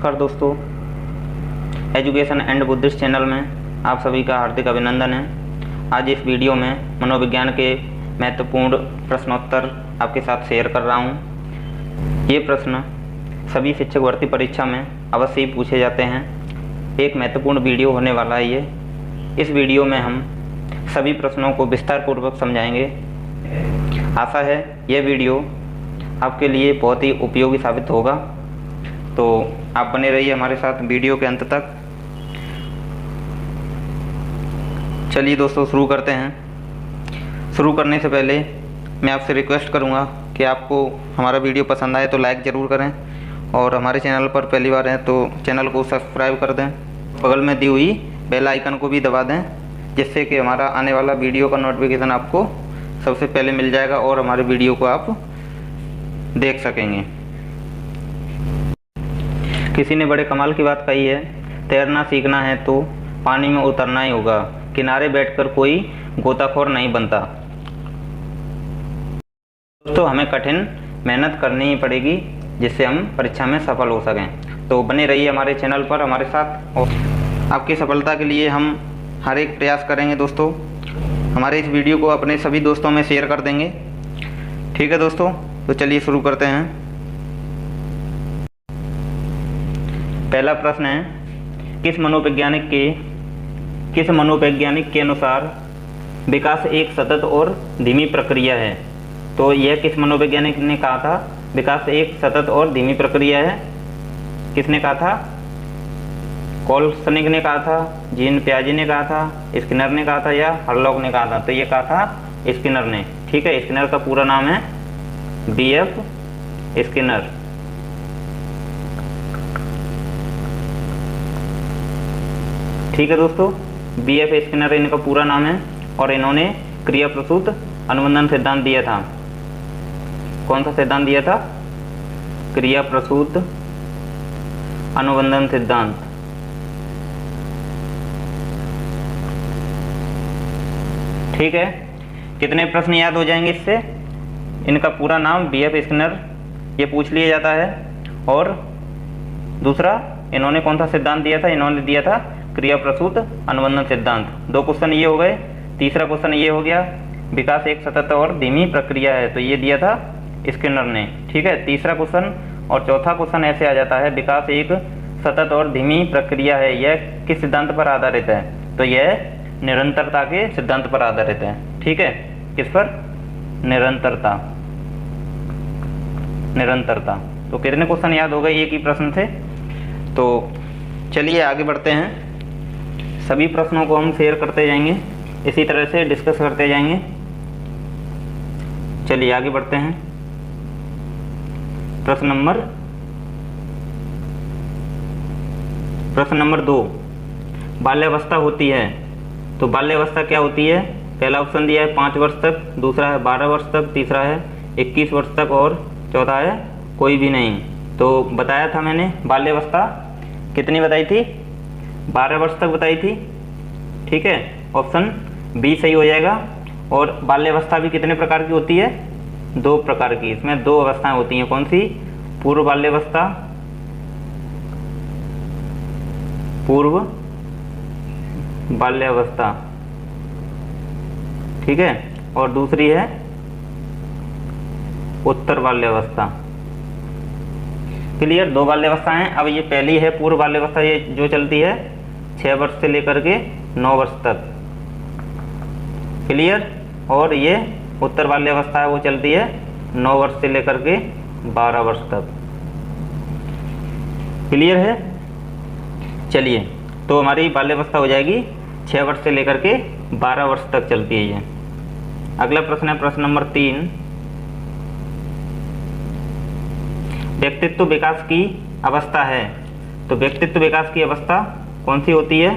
नमस्कार दोस्तों, education and Buddhist channel में आप सभी का हार्दिक अभिनंदन है। आज इस वीडियो में मनोविज्ञान के महत्वपूर्ण प्रश्नोत्तर आपके साथ शेयर कर रहा हूँ। ये प्रश्न सभी शिक्षक भर्ती परीक्षा में अवश्य ही पूछे जाते हैं। एक महत्वपूर्ण वीडियो होने वाला है ये। इस वीडियो में हम सभी प्रश्नों को विस्तार पूर्वक समझाएंगे। आशा है यह वीडियो आपके लिए बहुत ही उपयोगी साबित होगा, तो आप बने रहिए हमारे साथ वीडियो के अंत तक। चलिए दोस्तों शुरू करते हैं। शुरू करने से पहले मैं आपसे रिक्वेस्ट करूंगा कि आपको हमारा वीडियो पसंद आए तो लाइक ज़रूर करें, और हमारे चैनल पर पहली बार हैं तो चैनल को सब्सक्राइब कर दें। बगल में दी हुई बेल आइकन को भी दबा दें, जिससे कि हमारा आने वाला वीडियो का नोटिफिकेशन आपको सबसे पहले मिल जाएगा और हमारे वीडियो को आप देख सकेंगे। किसी ने बड़े कमाल की बात कही है, तैरना सीखना है तो पानी में उतरना ही होगा, किनारे बैठकर कोई गोताखोर नहीं बनता। दोस्तों, हमें कठिन मेहनत करनी ही पड़ेगी जिससे हम परीक्षा में सफल हो सकें। तो बने रहिए हमारे चैनल पर हमारे साथ, और आपकी सफलता के लिए हम हर एक प्रयास करेंगे। दोस्तों, हमारे इस वीडियो को अपने सभी दोस्तों में शेयर कर देंगे। ठीक है दोस्तों, तो चलिए शुरू करते हैं। पहला प्रश्न है, किस मनोवैज्ञानिक के अनुसार विकास एक सतत और धीमी प्रक्रिया है? तो यह किस मनोवैज्ञानिक ने कहा था? विकास एक सतत और धीमी प्रक्रिया है। किसने कहा था? कोलसनिक ने कहा था, जीन पियाजे ने कहा था, स्किनर ने कहा था, या हरलॉक ने कहा था? तो ये कहा था स्किनर ने। ठीक है, स्किनर का पूरा नाम है BF स्किनर। ठीक है दोस्तों, BF स्किनर इनका पूरा नाम है, और इन्होंने क्रिया प्रसूत अनुबंधन सिद्धांत दिया था। कौन सा सिद्धांत दिया था? क्रिया प्रसूत अनुबंधन सिद्धांत। ठीक है, कितने प्रश्न याद हो जाएंगे इससे? इनका पूरा नाम BF स्किनर ये पूछ लिया जाता है, और दूसरा इन्होंने कौन सा सिद्धांत दिया था? इन्होंने दिया था क्रिया प्रसूत अनुबंधन सिद्धांत। 2 क्वेश्चन ये हो गए। तीसरा क्वेश्चन ये हो गया, विकास एक सतत और धीमी प्रक्रिया है, तो ये दिया था स्किनर ने। ठीक है, तीसरा क्वेश्चन और चौथा क्वेश्चन ऐसे आ जाता है, विकास एक सतत और धीमी प्रक्रिया है, यह किस सिद्धांत पर आधारित है? तो यह निरंतरता के सिद्धांत पर आधारित है। ठीक है, किस पर? निरंतरता। तो कितने क्वेश्चन याद हो गए एक ही प्रश्न से? तो चलिए आगे बढ़ते हैं। सभी प्रश्नों को हम शेयर करते जाएंगे, इसी तरह से डिस्कस करते जाएंगे। चलिए आगे बढ़ते हैं। प्रश्न नंबर 2, बाल्यावस्था होती है। तो बाल्यावस्था क्या होती है? पहला ऑप्शन दिया है 5 वर्ष तक, दूसरा है 12 वर्ष तक, तीसरा है 21 वर्ष तक, और चौथा है कोई भी नहीं। तो बताया था मैंने बाल्यावस्था कितनी बताई थी? 12 वर्ष तक बताई थी। ठीक है, ऑप्शन बी सही हो जाएगा। और बाल्यावस्था भी कितने प्रकार की होती है? 2 प्रकार की। इसमें 2 अवस्थाएं होती हैं। कौन सी? पूर्व बाल्यावस्था, ठीक है, और दूसरी है उत्तर बाल्यावस्था। क्लियर? 2 बाल्यावस्थाएं। अब ये पहली है पूर्व बाल्यावस्था, ये जो चलती है 6 वर्ष से लेकर के 9 वर्ष तक। क्लियर? और ये उत्तर बाल्यावस्था है, वो चलती है 9 वर्ष से लेकर के 12 वर्ष तक। क्लियर है? चलिए, तो हमारी बाल्यावस्था हो जाएगी 6 वर्ष से लेकर के 12 वर्ष तक चलती है ये। अगला प्रश्न है प्रश्न नंबर 3, व्यक्तित्व विकास की अवस्था है। तो व्यक्तित्व विकास की अवस्था कौन सी होती है?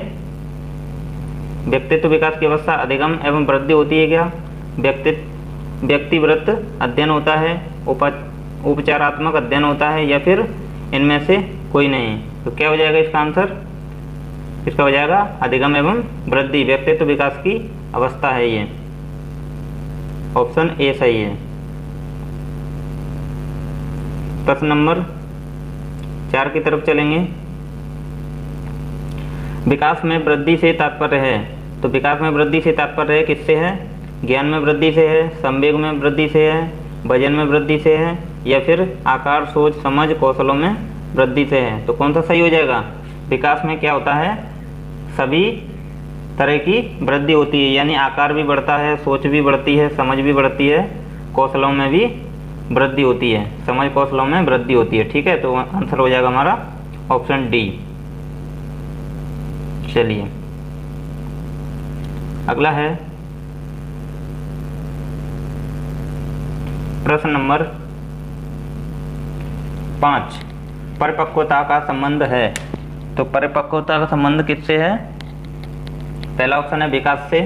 व्यक्तित्व विकास की अवस्था अधिगम एवं वृद्धि होती है क्या? व्यक्तिवृत्त अध्ययन होता है, उपचारात्मक अध्ययन होता है, या फिर इनमें से कोई नहीं? तो क्या हो जाएगा इसका आंसर? इसका हो जाएगा अधिगम एवं वृद्धि। व्यक्तित्व विकास की अवस्था है ये, ऑप्शन ए सही है। प्रश्न नंबर 4 की तरफ चलेंगे। विकास में वृद्धि से तात्पर्य है, तो विकास में वृद्धि से तात्पर्य है किससे है? ज्ञान में वृद्धि से है, संवेग में वृद्धि से है, वजन में वृद्धि से है, या फिर आकार, सोच, समझ, कौशलों में वृद्धि से है। तो कौन सा सही हो जाएगा? विकास में क्या होता है? सभी तरह की वृद्धि होती है, यानी आकार भी बढ़ता है, सोच भी बढ़ती है, समझ भी बढ़ती है, कौशलों में भी वृद्धि होती है, समझ कौशलों में वृद्धि होती है। ठीक है, तो आंसर हो जाएगा हमारा ऑप्शन डी। चलिए अगला है प्रश्न नंबर 5, परिपक्वता का संबंध है। तो परिपक्वता का संबंध किससे है? पहला ऑप्शन है विकास से,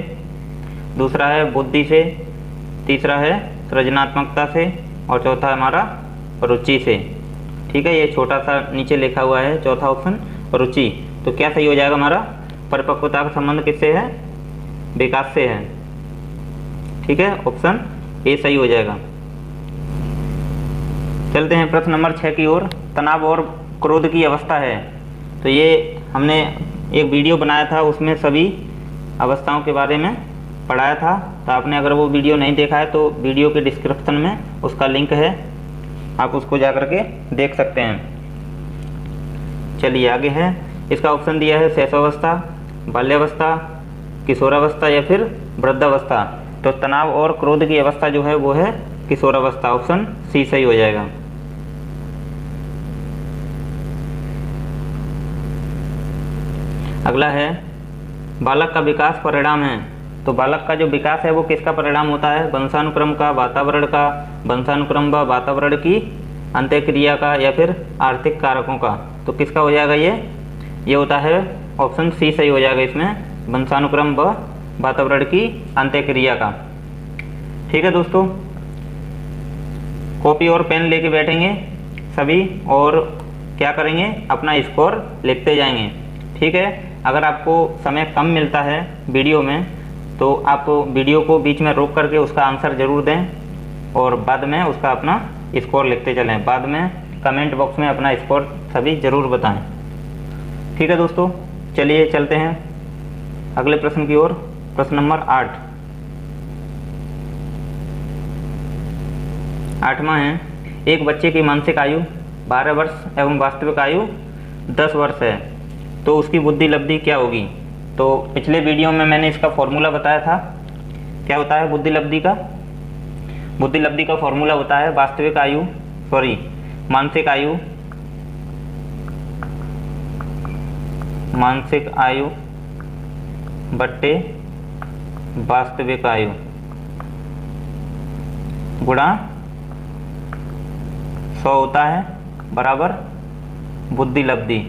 दूसरा है बुद्धि से, तीसरा है सृजनात्मकता से, और चौथा है हमारा रुचि से। ठीक है, ये छोटा सा नीचे लिखा हुआ है चौथा ऑप्शन रुचि। तो क्या सही हो जाएगा हमारा? परिपक्वता का संबंध किससे है? विकास से है। ठीक है, ऑप्शन ए सही हो जाएगा। चलते हैं प्रश्न नंबर 6 की ओर। तनाव और क्रोध की अवस्था है। तो ये हमने एक वीडियो बनाया था, उसमें सभी अवस्थाओं के बारे में पढ़ाया था। तो आपने अगर वो वीडियो नहीं देखा है तो वीडियो के डिस्क्रिप्शन में उसका लिंक है, आप उसको जा कर के देख सकते हैं। चलिए आगे है, इसका ऑप्शन दिया है शैशवावस्था, बाल्यावस्था, किशोरावस्था या फिर वृद्धावस्था। तो तनाव और क्रोध की अवस्था जो है वो है किशोरावस्था, ऑप्शन सी सही हो जाएगा। अगला है बालक का विकास परिणाम है। तो बालक का जो विकास है वो किसका परिणाम होता है? वंशानुक्रम का, वातावरण का, वंशानुक्रम व वातावरण की अंत्यक्रिया का, या फिर आर्थिक कारकों का। तो किसका हो जाएगा ये होता है ऑप्शन सी सही हो जाएगा इसमें, वंशानुक्रम व वातावरण की अंत्यक्रिया का। ठीक है दोस्तों, कॉपी और पेन लेके बैठेंगे सभी और क्या करेंगे? अपना स्कोर लिखते जाएंगे। ठीक है, अगर आपको समय कम मिलता है वीडियो में तो आप वीडियो को बीच में रोक करके उसका आंसर ज़रूर दें और बाद में उसका अपना स्कोर लिखते चलें। बाद में कमेंट बॉक्स में अपना स्कोर सभी ज़रूर बताएं। ठीक है दोस्तों, चलिए चलते हैं अगले प्रश्न की ओर। प्रश्न नंबर 8, 8वां है, एक बच्चे की मानसिक आयु 12 वर्ष एवं वास्तविक आयु 10 वर्ष है, तो उसकी बुद्धि लब्धि क्या होगी? तो पिछले वीडियो में मैंने इसका फॉर्मूला बताया था। क्या होता है बुद्धि लब्धि का? बुद्धि लब्धि का फॉर्मूला होता है मानसिक आयु बट्टे वास्तविक आयु गुणा 100 होता है बराबर बुद्धि लब्धि।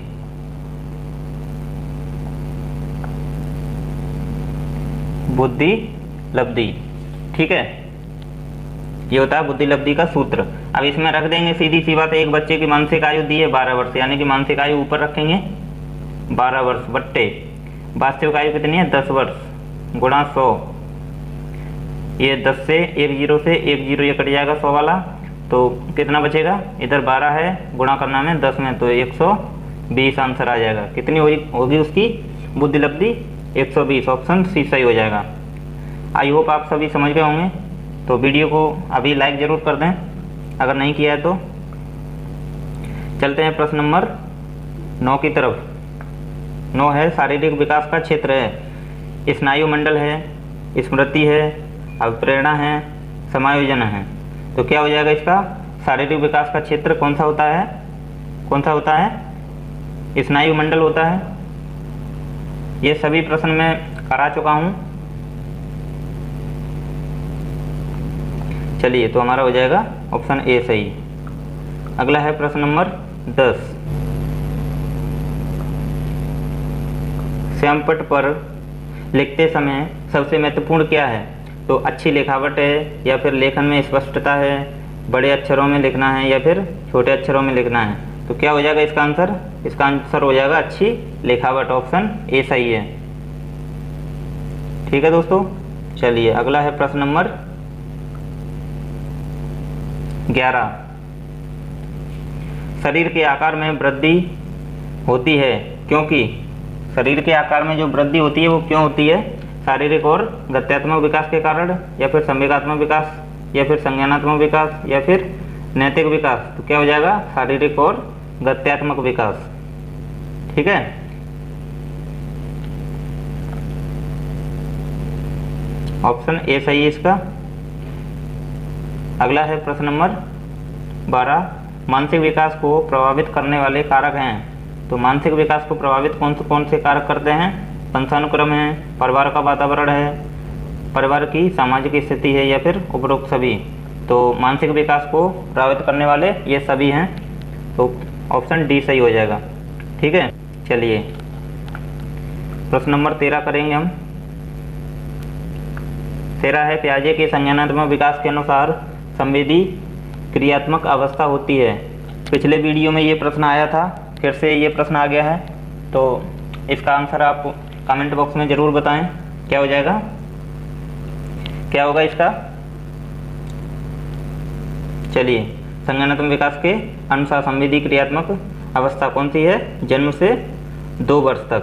बुद्धि लब्धि, ठीक है, ये होता है बुद्धि लब्धि का सूत्र। अब इसमें रख देंगे सीधी सी बात है, एक बच्चे की मानसिक आयु दी है 12 वर्ष, यानी कि मानसिक आयु ऊपर रखेंगे 12 वर्ष बट्टे वास्तविक आयु कितनी है 10 वर्ष गुणा 100। ये 10 से एक जीरो ये कट जाएगा 100 वाला, तो कितना बचेगा? इधर 12 है, गुणा करना में 10 में, तो 120 आंसर आ जाएगा। कितनी होगी उसकी बुद्धि लब्धि? 120, ऑप्शन सी सही हो जाएगा। आई होप आप सभी समझ गए होंगे। तो वीडियो को अभी लाइक ज़रूर कर दें अगर नहीं किया है तो। चलते हैं प्रश्न नंबर 9 की तरफ। 9 है, शारीरिक विकास का क्षेत्र है, स्नायु मंडल है, स्मृति है, अभिप्रेरणा है, समायोजन है। तो क्या हो जाएगा इसका? शारीरिक विकास का क्षेत्र कौन सा होता है? स्नायु मंडल होता है। ये सभी प्रश्न मैं करा चुका हूँ। चलिए, तो हमारा हो जाएगा ऑप्शन ए सही। अगला है प्रश्न नंबर 10। श्यामपट्ट पर लिखते समय सबसे महत्वपूर्ण क्या है? तो अच्छी लिखावट है, या फिर लेखन में स्पष्टता है, बड़े अक्षरों में लिखना है, या फिर छोटे अक्षरों में लिखना है। तो क्या हो जाएगा इसका आंसर? इसका आंसर हो जाएगा अच्छी लिखावट, ऑप्शन ए सही है। ठीक है दोस्तों, चलिए अगला है प्रश्न नंबर 11। शरीर के आकार में वृद्धि होती है क्योंकि शरीर के आकार में जो वृद्धि होती है वो क्यों होती है? शारीरिक और गत्यात्मक विकास के कारण, या फिर संवेगात्मक विकास, या फिर संज्ञानात्मक विकास, या फिर नैतिक विकास। तो क्या हो जाएगा? शारीरिक और गत्यात्मक विकास। ठीक है, ऑप्शन ए सही है इसका। अगला है प्रश्न नंबर 12, मानसिक विकास को प्रभावित करने वाले कारक हैं। तो मानसिक विकास को प्रभावित कौन से कारक करते हैं? वंशानुक्रम है, परिवार का वातावरण है, परिवार की सामाजिक स्थिति है, या फिर उपरोक्त सभी। तो मानसिक विकास को प्रभावित करने वाले ये सभी हैं, तो ऑप्शन डी सही हो जाएगा। ठीक है, चलिए प्रश्न नंबर 13 करेंगे हम। 13 है, पियाजे के संज्ञानात्मक विकास के अनुसार संवेदी क्रियात्मक अवस्था होती है। पिछले वीडियो में ये प्रश्न आया था, फिर से ये प्रश्न आ गया है, तो इसका आंसर आप कमेंट बॉक्स में ज़रूर बताएं। क्या हो जाएगा, क्या होगा इसका? चलिए, संज्ञानात्मक विकास के अनुसार संवेदी क्रियात्मक अवस्था कौन सी है? जन्म से 2 वर्ष तक।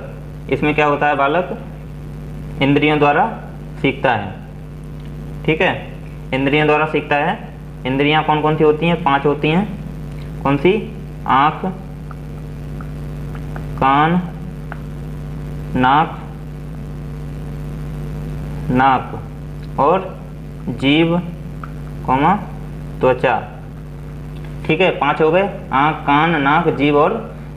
इसमें क्या होता है? बालक इंद्रियों द्वारा सीखता है। ठीक है, इंद्रियों द्वारा सीखता है। इंद्रियां कौन कौन सी होती हैं? 5 होती हैं। कौन सी? आँख, कान, नाक और जीभ, त्वचा। ठीक है, 5 हो गए। आँख, कान, नाक, जीभ और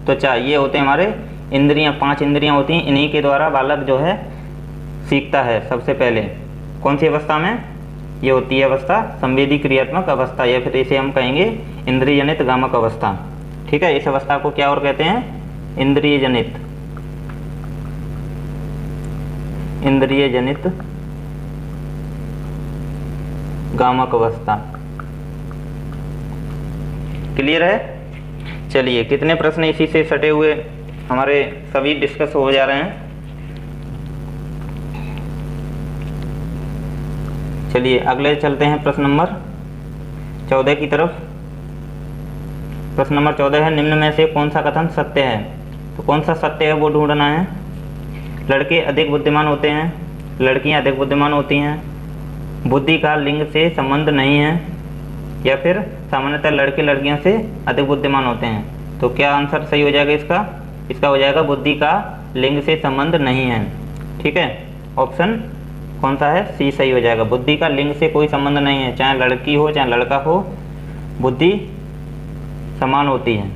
त्वचा, ये होते हैं हमारे इंद्रियां। 5 इंद्रियां होती हैं, इन्हीं के द्वारा बालक जो है सीखता है। सबसे पहले कौन सी अवस्था में? ये होती है अवस्था संवेदी क्रियात्मक अवस्था, या फिर इसे हम कहेंगे इंद्रिय जनित गामक अवस्था। ठीक है, इस अवस्था को क्या और कहते हैं? इंद्रिय जनित गामक अवस्था। क्लियर है? चलिए, कितने प्रश्न इसी से सटे हुए हमारे सभी डिस्कस हो जा रहे हैं। चलिए अगले चलते हैं प्रश्न नंबर 14 की तरफ। प्रश्न नंबर 14 है, निम्न में से कौन सा कथन सत्य है? तो कौन सा सत्य है वो ढूंढना है। लड़के अधिक बुद्धिमान होते हैं, लड़कियां अधिक बुद्धिमान होती हैं, बुद्धि का लिंग से संबंध नहीं है, या फिर सामान्यतः लड़के लड़कियों से अधिक बुद्धिमान होते हैं। तो क्या आंसर सही हो जाएगा इसका? इसका हो जाएगा बुद्धि का लिंग से संबंध नहीं है। ठीक है, ऑप्शन कौन सा है? सी सही हो जाएगा। बुद्धि का लिंग से कोई संबंध नहीं है, चाहे लड़की हो चाहे लड़का हो, बुद्धि समान होती है।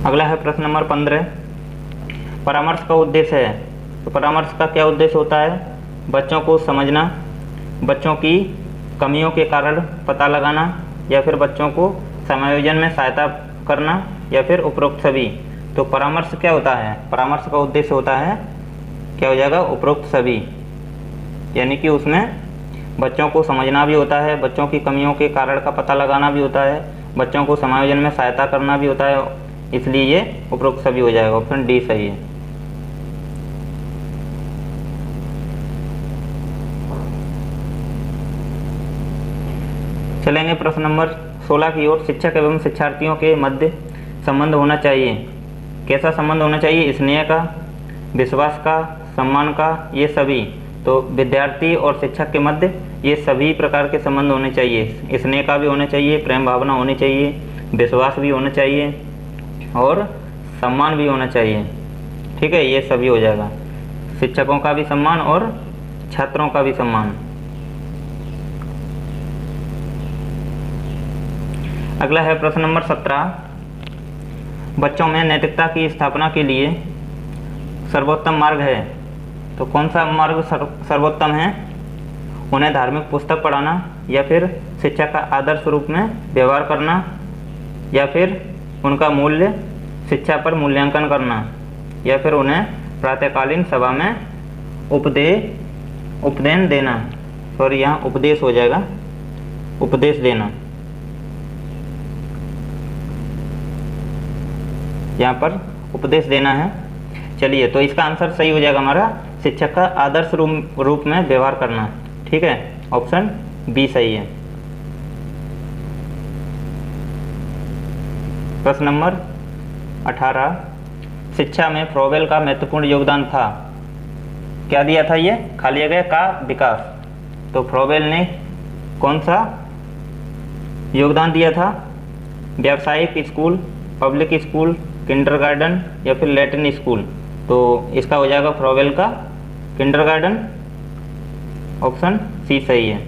अगला है प्रश्न नंबर 15, परामर्श का उद्देश्य है। तो परामर्श का क्या उद्देश्य होता है? बच्चों को समझना, बच्चों की कमियों के कारण पता लगाना, या फिर बच्चों को समायोजन में सहायता करना, या फिर उपरोक्त सभी। तो परामर्श क्या होता है? परामर्श का उद्देश्य होता है, क्या हो जाएगा? उपरोक्त सभी। यानी कि उसमें बच्चों को समझना भी होता है, बच्चों की कमियों के कारण का पता लगाना भी होता है, बच्चों को समायोजन में सहायता करना भी होता है, इसलिए ये उपरोक्त सभी हो जाएगा। ऑप्शन डी सही है। चलेंगे प्रश्न नंबर 16 की ओर। शिक्षक एवं शिक्षार्थियों के मध्य संबंध होना चाहिए। कैसा संबंध होना चाहिए? स्नेह का, विश्वास का, सम्मान का, ये सभी। तो विद्यार्थी और शिक्षक के मध्य ये सभी प्रकार के संबंध होने चाहिए। स्नेह का भी होना चाहिए, प्रेम भावना होनी चाहिए, विश्वास भी होना चाहिए और सम्मान भी होना चाहिए। ठीक है, ये सभी हो जाएगा। शिक्षकों का भी सम्मान और छात्रों का भी सम्मान। अगला है प्रश्न नंबर 17, बच्चों में नैतिकता की स्थापना के लिए सर्वोत्तम मार्ग है। तो कौन सा मार्ग सर्वोत्तम है? उन्हें धार्मिक पुस्तक पढ़ाना, या फिर शिक्षा का आदर्श रूप में व्यवहार करना, या फिर उनका मूल्य शिक्षा पर मूल्यांकन करना, या फिर उन्हें प्रातःकालीन सभा में उपदेश देना। सॉरी, यहाँ उपदेश हो जाएगा, उपदेश देना। यहाँ पर उपदेश देना है। चलिए, तो इसका आंसर सही हो जाएगा हमारा शिक्षक का आदर्श रूप में व्यवहार करना। ठीक है, ऑप्शन बी सही है। प्रश्न नंबर 18, शिक्षा में फ्रोबेल का महत्वपूर्ण योगदान था। क्या दिया था ये? खाली जगह का विकास। तो फ्रोबेल ने कौन सा योगदान दिया था? व्यावसायिक स्कूल, पब्लिक स्कूल, किंडरगार्टन या फिर लैटिन स्कूल। तो इसका हो जाएगा फ्रोबेल का किंडरगार्टन, ऑप्शन सी सही है।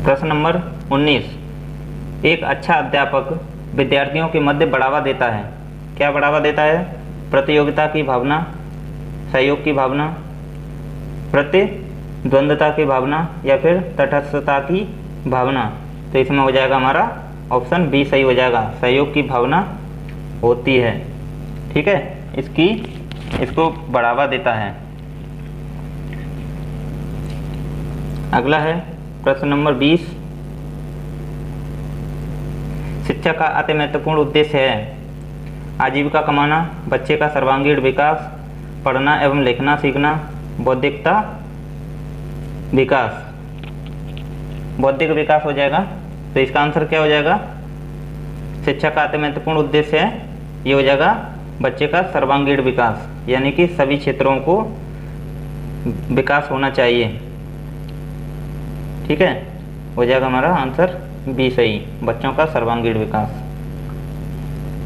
प्रश्न नंबर 19, एक अच्छा अध्यापक विद्यार्थियों के मध्य बढ़ावा देता है। क्या बढ़ावा देता है? प्रतियोगिता की भावना, सहयोग की भावना, प्रतिद्वंद्वता की भावना या फिर तटस्थता की भावना। तो इसमें हो जाएगा हमारा ऑप्शन बी सही हो जाएगा, सहयोग की भावना होती है। ठीक है, इसको बढ़ावा देता है। अगला है प्रश्न नंबर 20, शिक्षा का अति महत्वपूर्ण उद्देश्य है आजीविका कमाना, बच्चे का सर्वांगीण विकास, पढ़ना एवं लिखना सीखना, बौद्धिकता विकास। बौद्धिक विकास हो जाएगा। तो इसका आंसर क्या हो जाएगा? शिक्षा का अति महत्वपूर्ण उद्देश्य है, ये हो जाएगा बच्चे का सर्वांगीण विकास, यानी कि सभी क्षेत्रों को विकास होना चाहिए। ठीक है, हो जाएगा हमारा आंसर बी सही, बच्चों का सर्वांगीण विकास।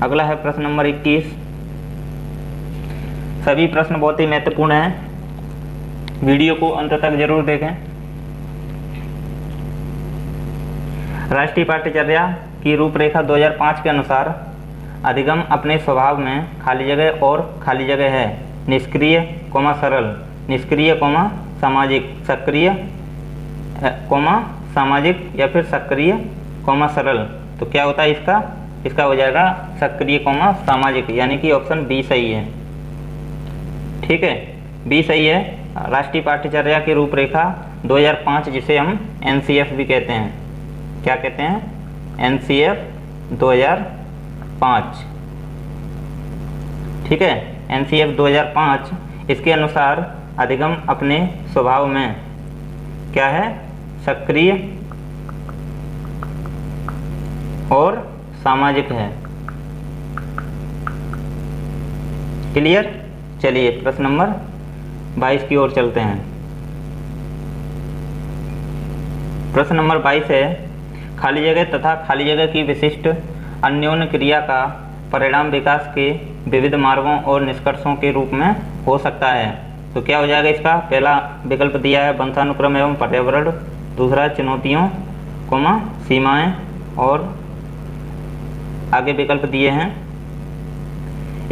अगला है प्रश्न नंबर 21, सभी प्रश्न बहुत ही महत्वपूर्ण हैं, वीडियो को अंत तक जरूर देखें। राष्ट्रीय पाठ्यचर्या की रूपरेखा 2005 के अनुसार अधिगम अपने स्वभाव में खाली जगह और खाली जगह है निष्क्रिय, सरल, निष्क्रिय, सामाजिक, सक्रिय, सामाजिक या फिर सक्रिय, सरल। तो क्या होता है इसका हो जाएगा सक्रिय, सामाजिक, यानी कि ऑप्शन बी सही है। ठीक है, बी सही है। राष्ट्रीय पाठ्यचर्या की रूपरेखा 2005, जिसे हम एनसीएफ भी कहते हैं। क्या कहते हैं? एनसीएफ 2005। ठीक है, एनसीएफ 2005, इसके अनुसार अधिगम अपने स्वभाव में क्या है? सक्रिय और सामाजिक है। क्लियर? चलिए प्रश्न नंबर 22 की ओर चलते हैं। प्रश्न नंबर 22 है, खाली जगह तथा खाली जगह की विशिष्ट अन्योन्य क्रिया का परिणाम विकास के विविध मार्गों और निष्कर्षों के रूप में हो सकता है। तो क्या हो जाएगा इसका? पहला विकल्प दिया है वंशानुक्रम एवं पर्यावरण, दूसरा चुनौतियों, सीमाएं, और आगे विकल्प दिए हैं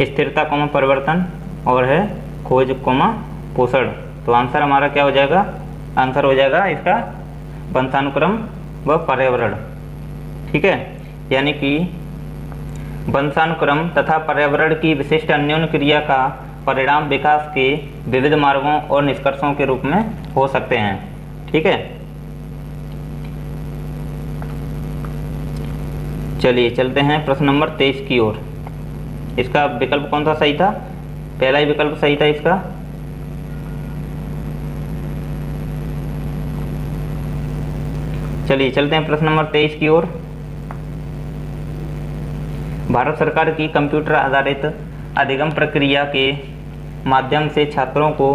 स्थिरता, परिवर्तन, और है खोज, पोषण। तो आंसर हमारा क्या हो जाएगा? आंसर हो जाएगा इसका वंशानुक्रम व पर्यावरण। ठीक है, यानी कि वंशानुक्रम तथा पर्यावरण की विशिष्ट अन्योन्य क्रिया का परिणाम विकास के विविध मार्गों और निष्कर्षों के रूप में हो सकते हैं। ठीक है, चलिए चलते हैं प्रश्न नंबर 23 की ओर। इसका विकल्प कौन सा सही था? पहला ही विकल्प सही था इसका। चलिए चलते हैं प्रश्न नंबर 23 की ओर। भारत सरकार की कंप्यूटर आधारित अधिगम प्रक्रिया के माध्यम से छात्रों को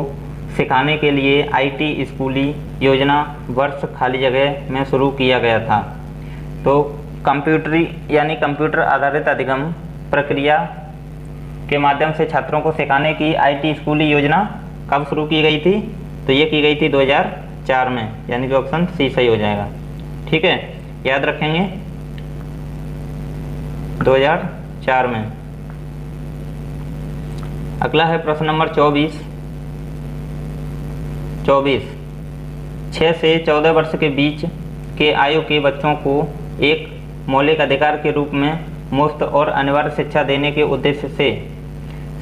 सिखाने के लिए आईटी स्कूली योजना वर्ष खाली जगह में शुरू किया गया था। तो कंप्यूटर आधारित अधिगम प्रक्रिया के माध्यम से छात्रों को सिखाने की आईटी स्कूली योजना कब शुरू की गई थी? तो ये की गई थी 2004 में, यानी कि ऑप्शन सी सही हो जाएगा। ठीक है, याद रखेंगे 2004 में। अगला है प्रश्न नंबर 24। 6 से 14 वर्ष के बीच के आयु के बच्चों को एक मौलिक अधिकार के रूप में मुफ्त और अनिवार्य शिक्षा देने के उद्देश्य से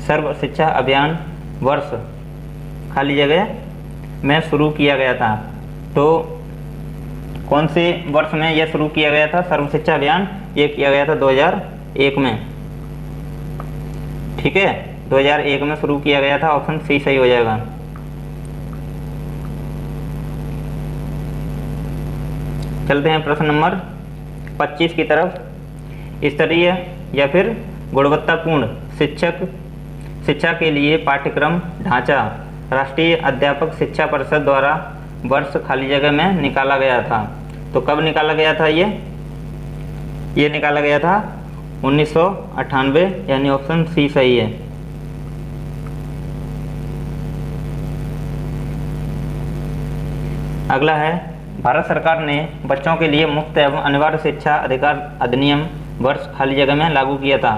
सर्व शिक्षा अभियान वर्ष खाली जगह में शुरू किया गया था। तो कौन से वर्ष में यह शुरू किया गया था? सर्व शिक्षा अभियान ये किया गया था 2001 में, ठीक है, 2001 में शुरू किया गया था। ऑप्शन सी सही हो जाएगा। चलते हैं प्रश्न नंबर 25 की तरफ। स्तरीय या फिर गुणवत्तापूर्ण शिक्षा के लिए पाठ्यक्रम ढांचा राष्ट्रीय अध्यापक शिक्षा परिषद द्वारा वर्ष खाली जगह में निकाला गया था। तो कब निकाला गया था ये निकाला गया था 1998, यानी ऑप्शन सी सही है। अगला है, भारत सरकार ने बच्चों के लिए मुफ्त एवं अनिवार्य शिक्षा अधिकार अधिनियम वर्ष खाली जगह में लागू किया था।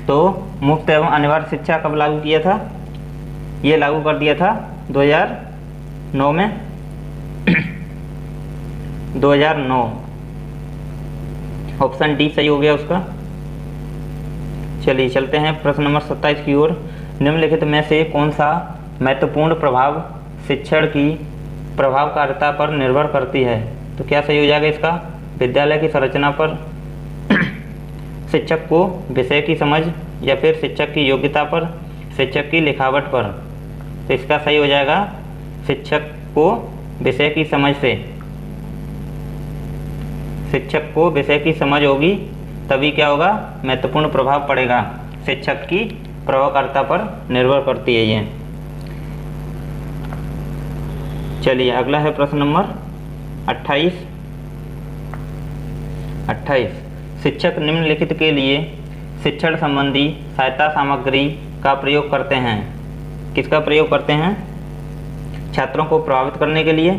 तो मुफ्त एवं अनिवार्य शिक्षा कब लागू किया था? ये लागू कर दिया था 2009 में 2009, ऑप्शन डी सही हो गया उसका। चलिए चलते हैं प्रश्न नंबर 27 की ओर। निम्नलिखित में से कौन सा महत्वपूर्ण प्रभाव शिक्षण की प्रभावकारिता पर निर्भर करती है? तो क्या सही हो जाएगा इसका? विद्यालय की संरचना पर, शिक्षक को विषय की समझ, या फिर शिक्षक की योग्यता पर, शिक्षक की लिखावट पर। तो इसका सही हो जाएगा शिक्षक को विषय की समझ से। शिक्षक को विषय की समझ होगी तभी क्या होगा? महत्वपूर्ण प्रभाव पड़ेगा। शिक्षक की प्रभावकारिता पर निर्भर करती है ये। चलिए अगला है प्रश्न नंबर 28। शिक्षक निम्नलिखित के लिए शिक्षण संबंधी सहायता सामग्री का प्रयोग करते हैं। किसका प्रयोग करते हैं? छात्रों को प्रभावित करने के लिए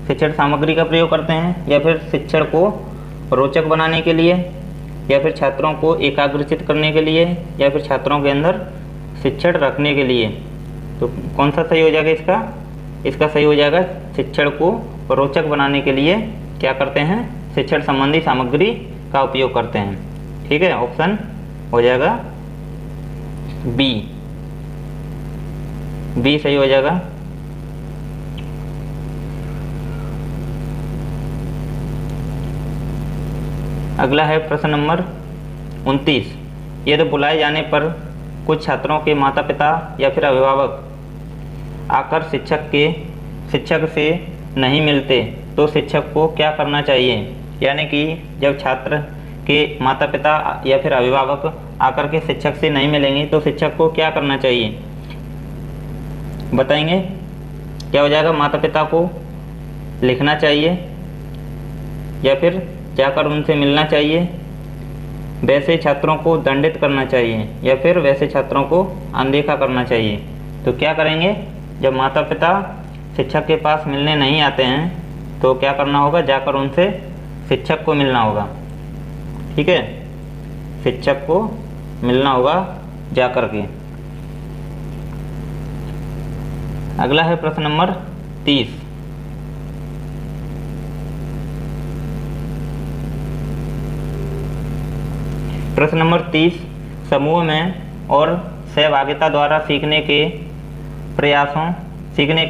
शिक्षण सामग्री का प्रयोग करते हैं, या फिर शिक्षण को रोचक बनाने के लिए, या फिर छात्रों को एकाग्रचित करने के लिए, या फिर छात्रों के अंदर शिक्षण रखने के लिए। तो कौन सा सही हो जाएगा इसका? इसका सही हो जाएगा शिक्षण को रोचक बनाने के लिए क्या करते हैं? शिक्षण संबंधी सामग्री का उपयोग करते हैं। ठीक है, ऑप्शन हो जाएगा बी सही हो जाएगा। अगला है प्रश्न नंबर 29। यदि बुलाए जाने पर कुछ छात्रों के माता पिता या फिर अभिभावक आकर शिक्षक से नहीं मिलते तो शिक्षक को क्या करना चाहिए? यानी कि जब छात्र के माता पिता या फिर अभिभावक आकर के शिक्षक से नहीं मिलेंगे तो शिक्षक को क्या करना चाहिए? बताएंगे क्या हो जाएगा? माता पिता को लिखना चाहिए, या फिर जाकर उनसे मिलना चाहिए, वैसे छात्रों को दंडित करना चाहिए, या फिर वैसे छात्रों को अनदेखा करना चाहिए। तो क्या करेंगे? जब माता पिता शिक्षक के पास मिलने नहीं आते हैं तो क्या करना होगा? जाकर उनसे शिक्षक को मिलना होगा। ठीक है, शिक्षक को मिलना होगा जाकर के। अगला है प्रश्न नंबर 30। प्रश्न नंबर 30, समूह में और सहभागिता द्वारा सीखने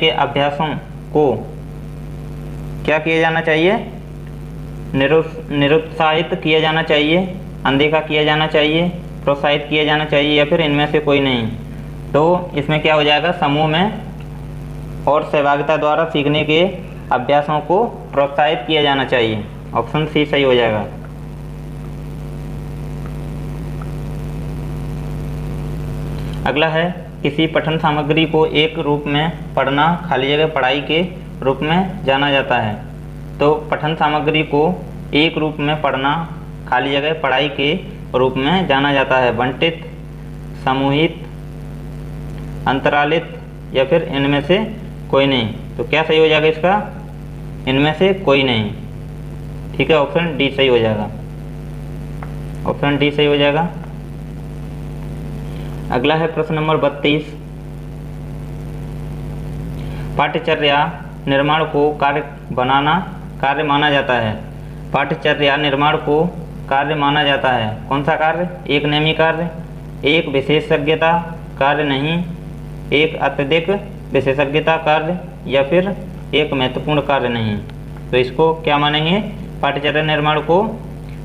के अभ्यासों को क्या किया जाना चाहिए? निरुत्साहित किया जाना चाहिए, अनदेखा किया जाना चाहिए, प्रोत्साहित किया जाना चाहिए, या फिर इनमें से कोई नहीं। तो इसमें क्या हो जाएगा? समूह में और सहभागिता द्वारा सीखने के अभ्यासों को प्रोत्साहित किया जाना चाहिए। ऑप्शन सी सही हो जाएगा। अगला है, किसी पठन सामग्री को एक रूप में पढ़ना खाली जगह पढ़ाई के रूप में जाना जाता है। तो पठन सामग्री को एक रूप में पढ़ना खाली जगह पढ़ाई के रूप में जाना जाता है। बंटित, समूहित, अंतरालित, या फिर इनमें से कोई नहीं। तो क्या सही हो जाएगा इसका? इनमें से कोई नहीं। ठीक है, ऑप्शन डी सही हो जाएगा। ऑप्शन डी सही हो जाएगा। अगला है प्रश्न नंबर 32। पाठ्यचर्या निर्माण को कार्य माना जाता है। पाठ्यचर्या निर्माण को कार्य माना जाता है। कौन सा कार्य? एक नियमी कार्य, एक विशेषज्ञता कार्य नहीं, एक अत्यधिक विशेषज्ञता कार्य, या फिर एक महत्वपूर्ण कार्य नहीं। तो इसको क्या मानेंगे? पाठ्यचर्या निर्माण को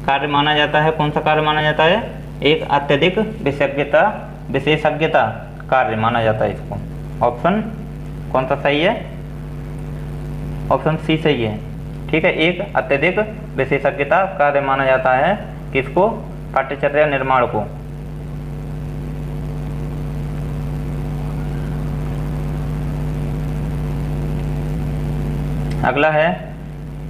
कार्य माना जाता है। कौन सा कार्य माना जाता है? एक अत्यधिक विशेषज्ञता कार्य माना जाता है इसको। ऑप्शन कौन सा सही है? ऑप्शन सी सही है। ठीक है, एक अत्यधिक विशेषज्ञता कार्य माना जाता है किसको? पाठ्यचर्या निर्माण को। अगला है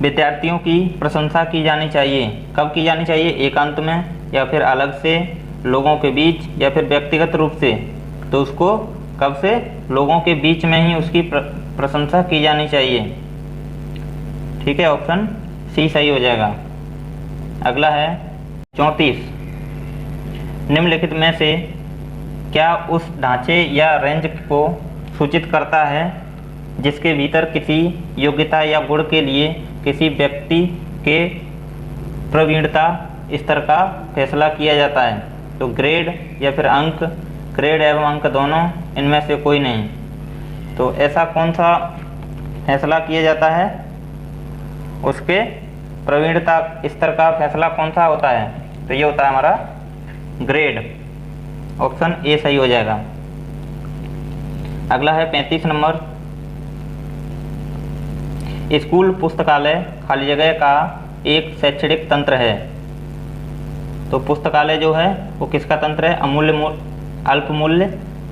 विद्यार्थियों की प्रशंसा की जानी चाहिए। कब की जानी चाहिए? एकांत में, या फिर अलग से, लोगों के बीच, या फिर व्यक्तिगत रूप से। तो उसको कब से? लोगों के बीच में ही उसकी प्रशंसा की जानी चाहिए। ठीक है, ऑप्शन सी सही हो जाएगा। अगला है 34, निम्नलिखित में से क्या उस ढांचे या रेंज को सूचित करता है जिसके भीतर किसी योग्यता या गुण के लिए किसी व्यक्ति के प्रवीणता स्तर का फैसला किया जाता है? तो ग्रेड या फिर अंक, ग्रेड एवं अंक दोनों, इनमें से कोई नहीं। तो ऐसा कौन सा फैसला किया जाता है? उसके प्रवीणता स्तर का फैसला कौन सा होता है? तो ये होता है हमारा ग्रेड। ऑप्शन ए सही हो जाएगा। अगला है 35 नंबर, स्कूल पुस्तकालय खाली जगह का एक शैक्षणिक तंत्र है। तो पुस्तकालय जो है वो किसका तंत्र है? अल्प मूल्य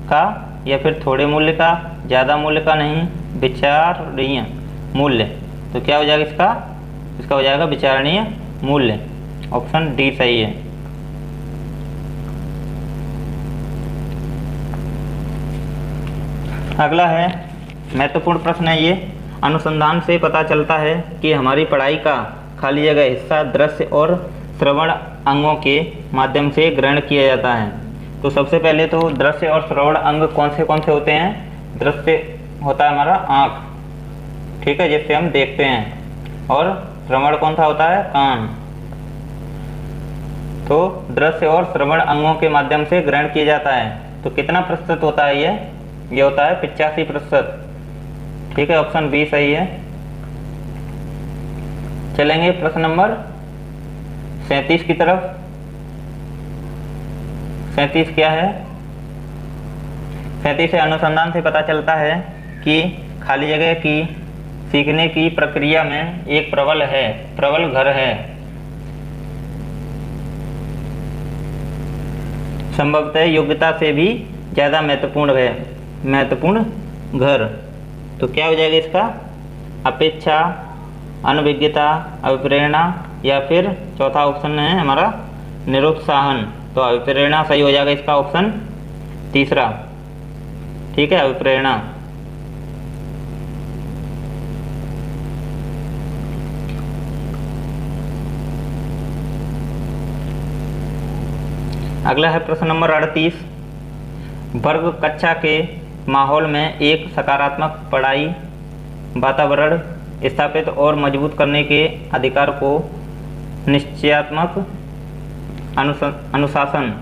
का, या फिर थोड़े मूल्य का, ज़्यादा मूल्य का नहीं, विचारणीय मूल्य। तो क्या हो जाएगा इसका? इसका हो जाएगा विचारणीय मूल्य। ऑप्शन डी सही है। अगला है महत्वपूर्ण प्रश्न है ये। अनुसंधान से पता चलता है कि हमारी पढ़ाई का खाली जगह हिस्सा दृश्य और श्रवण अंगों के माध्यम से ग्रहण किया जाता है। तो सबसे पहले तो दृश्य और श्रवण अंग कौन से होते हैं? दृश्य होता है हमारा आँख, ठीक है, जिससे हम देखते हैं। और श्रवण कौन सा होता है? कान। तो दृश्य और श्रवण अंगों के माध्यम से ग्रहण किया जाता है। तो कितना प्रतिशत होता है ये होता है 85%। ठीक है, ऑप्शन बी सही है। चलेंगे प्रश्न नंबर 37 की तरफ। 37 क्या है? 37 से अनुसंधान से पता चलता है कि खाली जगह की सीखने की प्रक्रिया में एक प्रबल घर है। संभवतः योग्यता से भी ज़्यादा महत्वपूर्ण घर। तो क्या हो जाएगा इसका? अपेक्षा, अनभिज्ञता, अभिप्रेरणा, या फिर चौथा ऑप्शन है हमारा निरुत्साहन। तो अभिप्रेरणा सही हो जाएगा इसका, ऑप्शन तीसरा। ठीक है, अभिप्रेरणा। अगला है प्रश्न नंबर 38, वर्ग कक्षा के माहौल में एक सकारात्मक पढ़ाई वातावरण स्थापित और मजबूत करने के अधिकार को निश्चयात्मक अनुशासन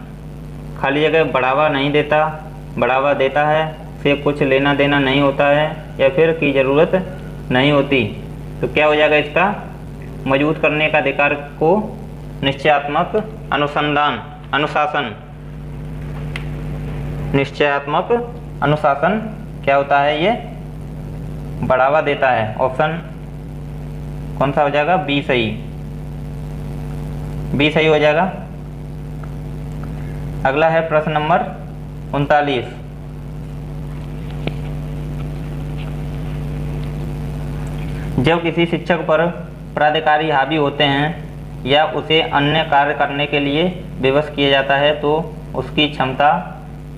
खाली जगह बढ़ावा देता है, से कुछ लेना देना नहीं होता है, या फिर की ज़रूरत नहीं होती। तो क्या हो जाएगा इसका? मजबूत करने का अधिकार को निश्चयात्मक अनुशासन। निश्चयात्मक अनुशासन क्या होता है? ये बढ़ावा देता है। ऑप्शन कौन सा हो जाएगा? बी सही हो जाएगा। अगला है प्रश्न नंबर 39, जब किसी शिक्षक पर प्राधिकारी हावी होते हैं या उसे अन्य कार्य करने के लिए विवश किया जाता है तो उसकी क्षमता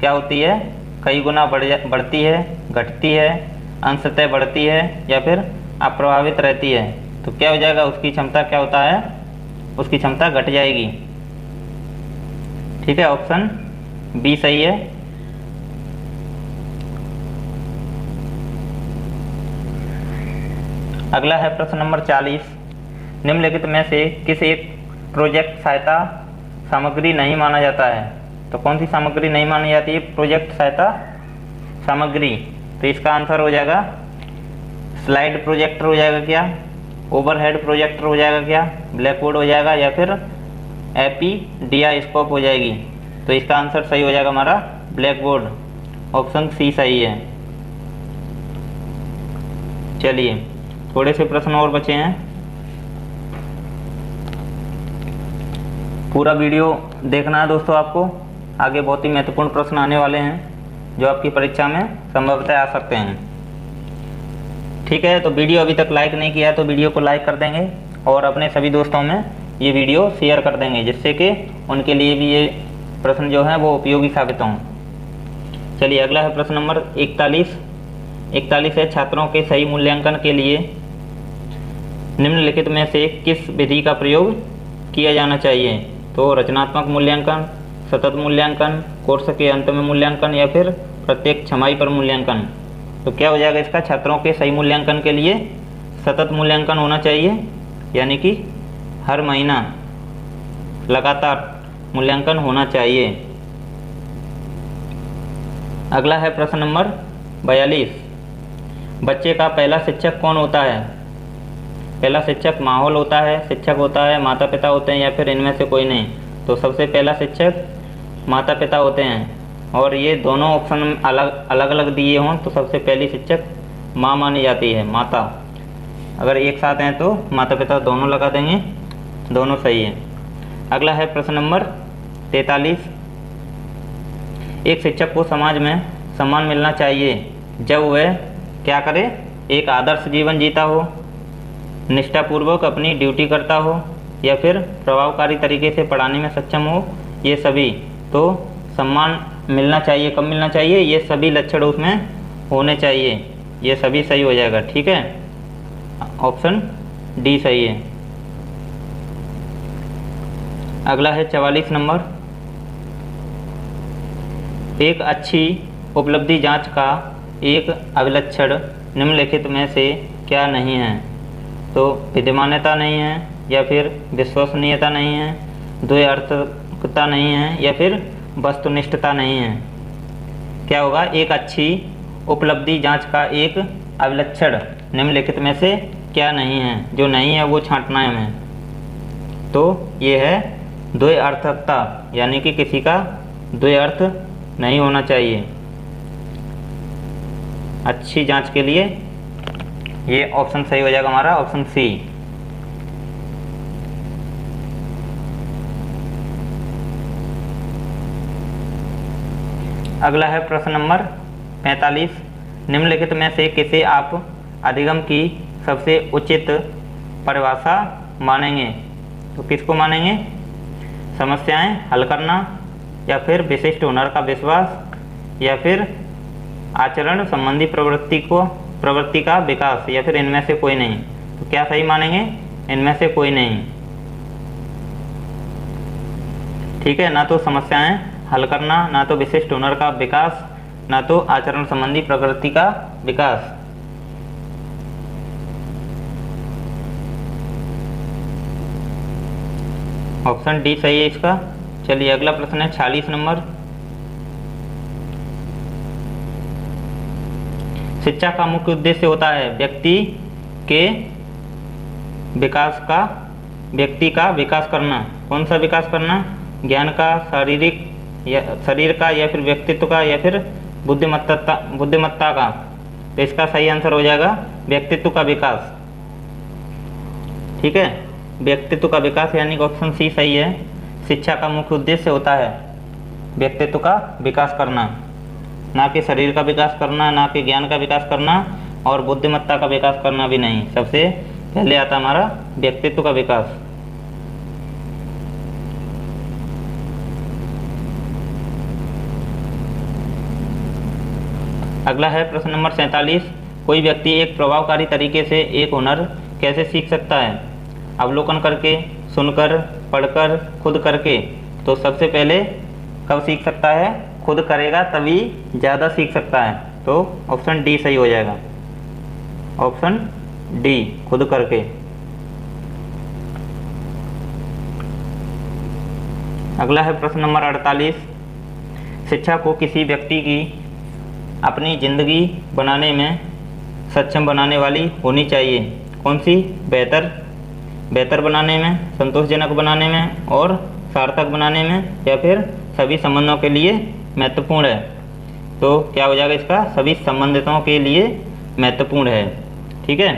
क्या होती है? कई गुना बढ़ती है, घटती है, अंशतः बढ़ती है, या फिर अप्रभावित रहती है। तो क्या हो जाएगा? उसकी क्षमता क्या होता है? उसकी क्षमता घट जाएगी। ठीक है, ऑप्शन बी सही है। अगला है प्रश्न नंबर 40, निम्नलिखित में से किस एक प्रोजेक्ट सहायता सामग्री नहीं माना जाता है? तो कौन सी सामग्री नहीं मानी जाती है? प्रोजेक्ट सहायता सामग्री। तो इसका आंसर हो जाएगा स्लाइड प्रोजेक्टर हो जाएगा क्या, ओवरहेड प्रोजेक्टर हो जाएगा क्या, ब्लैक बोर्ड हो जाएगा, या फिर एपिडियास्कोप हो जाएगी। तो इसका आंसर सही हो जाएगा हमारा ब्लैक बोर्ड, ऑप्शन सी सही है। चलिए थोड़े से प्रश्न और बचे हैं, पूरा वीडियो देखना है दोस्तों आपको। आगे बहुत ही महत्वपूर्ण प्रश्न आने वाले हैं जो आपकी परीक्षा में संभवतः आ सकते हैं। ठीक है, तो वीडियो अभी तक लाइक नहीं किया है तो वीडियो को लाइक कर देंगे और अपने सभी दोस्तों में ये वीडियो शेयर कर देंगे, जिससे कि उनके लिए भी ये प्रश्न जो है वो उपयोगी साबित हों। चलिए अगला है प्रश्न नंबर 41 है, छात्रों के सही मूल्यांकन के लिए निम्नलिखित में से किस विधि का प्रयोग किया जाना चाहिए? तो रचनात्मक मूल्यांकन, सतत मूल्यांकन, कोर्स के अंत में मूल्यांकन या फिर प्रत्येक छमाही पर मूल्यांकन। तो क्या हो जाएगा इसका? छात्रों के सही मूल्यांकन के लिए सतत मूल्यांकन होना चाहिए, यानी कि हर महीना लगातार मूल्यांकन होना चाहिए। अगला है प्रश्न नंबर 42, बच्चे का पहला शिक्षक कौन होता है? पहला शिक्षक माहौल होता है, शिक्षक होता है, माता पिता होते हैं या फिर इनमें से कोई नहीं? तो सबसे पहला शिक्षक माता पिता होते हैं, और ये दोनों ऑप्शन अलग अलग दिए हों तो सबसे पहली शिक्षक माँ मानी जाती है, माता। अगर एक साथ हैं तो माता पिता दोनों लगा देंगे, दोनों सही है। अगला है प्रश्न नंबर 43, एक शिक्षक को समाज में सम्मान मिलना चाहिए जब वह क्या करे? एक आदर्श जीवन जीता हो, निष्ठापूर्वक अपनी ड्यूटी करता हो या फिर प्रभावकारी तरीके से पढ़ाने में सक्षम हो, ये सभी। तो सम्मान मिलना चाहिए, कब मिलना चाहिए? ये सभी लक्षण उसमें होने चाहिए, ये सभी सही हो जाएगा। ठीक है, ऑप्शन डी सही है। अगला है 44 नंबर, एक अच्छी उपलब्धि जांच का एक अभिलक्षण निम्नलिखित में से क्या नहीं है? तो विद्यमानता नहीं है या फिर विश्वसनीयता नहीं है, द्वयार्थकता नहीं है या फिर वस्तुनिष्ठता नहीं है। क्या होगा? एक अच्छी उपलब्धि जांच का एक अभिलक्षण निम्नलिखित में से क्या नहीं है? जो नहीं है वो छांटना है हमें। तो ये है द्वयार्थकता, यानी कि किसी का द्वयार्थ नहीं होना चाहिए अच्छी जांच के लिए। ये ऑप्शन सही हो जाएगा हमारा, ऑप्शन सी। अगला है प्रश्न नंबर 45, निम्नलिखित में से किसे आप अधिगम की सबसे उचित परिभाषा मानेंगे? तो किसको मानेंगे? समस्याएं हल करना या फिर विशिष्ट हुनर का विश्वास या फिर आचरण संबंधी प्रवृत्ति का विकास या फिर इनमें से कोई नहीं? तो क्या सही मानेंगे? इनमें से कोई नहीं। ठीक है, ना तो समस्याएं हल करना, ना तो विशिष्ट हुनर का विकास, ना तो आचरण संबंधी प्रवृत्ति का विकास। ऑप्शन डी सही है इसका। चलिए अगला प्रश्न है 46 नंबर, शिक्षा का मुख्य उद्देश्य होता है व्यक्ति का विकास करना। कौन सा विकास करना? ज्ञान का, शरीर का या फिर व्यक्तित्व का या फिर बुद्धिमत्ता का? तो इसका सही आंसर हो जाएगा व्यक्तित्व का विकास। ठीक है, व्यक्तित्व का विकास यानी कि ऑप्शन सी सही है। शिक्षा का मुख्य उद्देश्य होता है व्यक्तित्व का विकास करना, ना कि शरीर का विकास करना, ना कि ज्ञान का विकास करना और बुद्धिमत्ता का विकास करना भी नहीं। सबसे पहले आता हमारा व्यक्तित्व का विकास। अगला है प्रश्न नंबर 47, कोई व्यक्ति एक प्रभावकारी तरीके से एक हुनर कैसे सीख सकता है? अवलोकन करके, सुनकर, पढ़कर, खुद करके। तो सबसे पहले कब सीख सकता है? खुद करेगा तभी ज़्यादा सीख सकता है। तो ऑप्शन डी सही हो जाएगा, ऑप्शन डी खुद करके। अगला है प्रश्न नंबर 48, शिक्षा को किसी व्यक्ति की अपनी ज़िंदगी बनाने में सक्षम बनाने वाली होनी चाहिए। कौन सी? बेहतर बनाने में, संतोषजनक बनाने में और सार्थक बनाने में या फिर सभी संबंधों के लिए महत्वपूर्ण है। तो क्या हो जाएगा इसका, सभी संबंधितों के लिए महत्वपूर्ण है। ठीक है,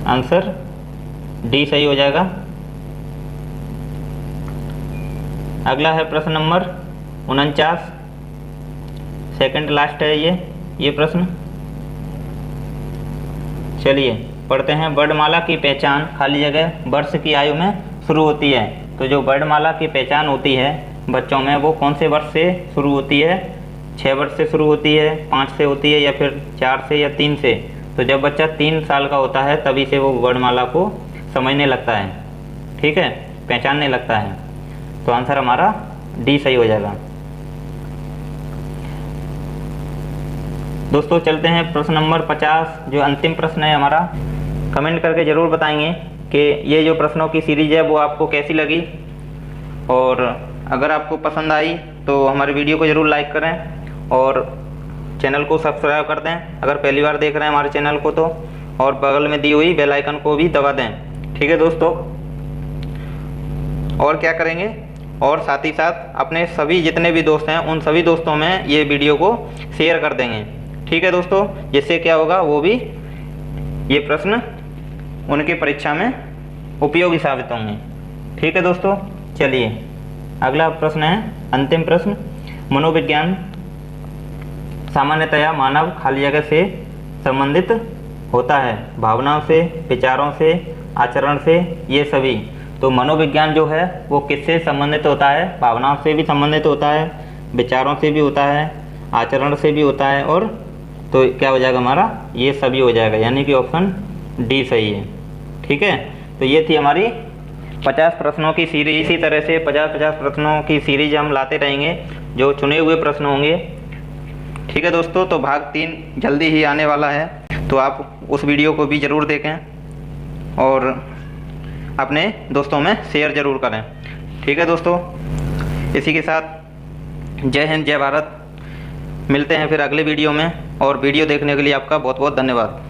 आंसर डी सही हो जाएगा। अगला है प्रश्न नंबर 49, सेकंड लास्ट है ये प्रश्न। चलिए पढ़ते हैं। वर्णमाला की पहचान खाली जगह वर्ष की आयु में शुरू होती है। तो जो वर्णमाला की पहचान होती है बच्चों में, वो कौन से वर्ष से शुरू होती है? 6 वर्ष से शुरू होती है, 5 से होती है, या फिर 4 से, या 3 से। तो जब बच्चा 3 साल का होता है तभी से वो वर्णमाला को समझने लगता है। ठीक है, पहचानने लगता है। तो आंसर हमारा डी सही हो जाएगा। दोस्तों चलते हैं प्रश्न नंबर 50, जो अंतिम प्रश्न है हमारा। कमेंट करके ज़रूर बताएंगे कि ये जो प्रश्नों की सीरीज है वो आपको कैसी लगी, और अगर आपको पसंद आई तो हमारे वीडियो को ज़रूर लाइक करें और चैनल को सब्सक्राइब कर दें अगर पहली बार देख रहे हैं हमारे चैनल को तो, और बगल में दी हुई बेल आइकन को भी दबा दें। ठीक है दोस्तों, और क्या करेंगे, और साथ ही साथ अपने सभी जितने भी दोस्त हैं उन सभी दोस्तों में ये वीडियो को शेयर कर देंगे। ठीक है दोस्तों, जिससे क्या होगा, वो भी ये प्रश्न उनके परीक्षा में उपयोगी साबित होंगे। ठीक है दोस्तों, चलिए अगला प्रश्न है अंतिम प्रश्न। मनोविज्ञान सामान्यतया मानव खाली जगह से संबंधित होता है, भावनाओं से, विचारों से, आचरण से, ये सभी। तो मनोविज्ञान जो है वो किससे संबंधित होता है? भावनाओं से भी संबंधित होता है, विचारों से भी होता है, आचरण से भी होता है, और तो क्या हो जाएगा हमारा, ये सभी हो जाएगा, यानी कि ऑप्शन डी सही है। ठीक है, तो ये थी हमारी 50 प्रश्नों की सीरीज। इसी तरह से 50-50 प्रश्नों की सीरीज हम लाते रहेंगे, जो चुने हुए प्रश्न होंगे। ठीक है दोस्तों, तो भाग 3 जल्दी ही आने वाला है, तो आप उस वीडियो को भी ज़रूर देखें और अपने दोस्तों में शेयर ज़रूर करें। ठीक है दोस्तों, इसी के साथ जय हिंद, जय भारत। मिलते हैं फिर अगले वीडियो में, और वीडियो देखने के लिए आपका बहुत बहुत धन्यवाद।